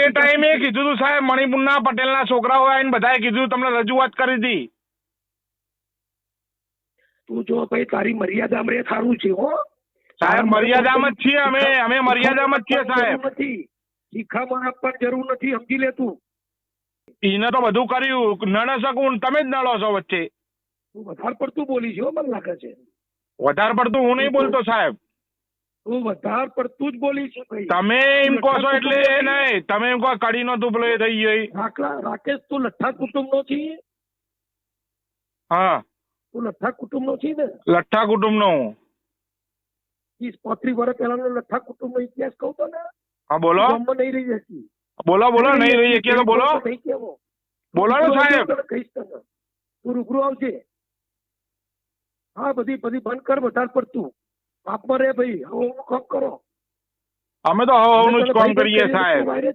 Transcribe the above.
એ ટાઈમે કીધું તું સાહેબ, મણિપુરના પટેલના છોકરાઓ આવીને બધાએ કીધું, તમને રજૂઆત કરી હતી. તું જો ભાઈ તારી મર્યાદામાં રે, સારું છે હો સાહેબ મર્યાદામાં જ છીએ અમે મર્યાદામાં જ છીએ સાહેબ. શિખામણ આપવાની જરૂર નથી, સમજી લે તું. એને તો બધું કર્યું, નડે શકું, તમે જ નડો છો વચ્ચે. તું વધારે પડતું બોલી છે હો, મને લાગે છે. વધારે પડતું હું નહીં બોલતો સાહેબ. તું વધારે પડતું જ બોલી છે ભાઈ. તમે એમ કહો છો એટલે એ નહીં, તમે એમ કહો કડીનો તુપલો એ થઈ ગયો. રાકેશ, તું લઠ્ઠા કુટુંબ નો છે? હા, તું લઠ્ઠા કુટુંબ નો છે ને? લઠ્ઠા કુટુંબ નો હું. 30-35 વર્ષ પહેલાનો લઠ્ઠા કુટુંબ નો ઇતિહાસ કહું તો ને. હા બોલો નહીં રહી જતી. બોલો નહીં રહી શકીએ તો બોલો. નહીં કેવો બોલો ને સાહેબ. કહીશ તને, તું રૂબરૂ આવજે. હા, બધી બંધ કર વધારે પડતું. આપમાં રે ભાઈ, હવે કામ કરો. અમે તો હવનું જ કામ કરીએ સાહેબ.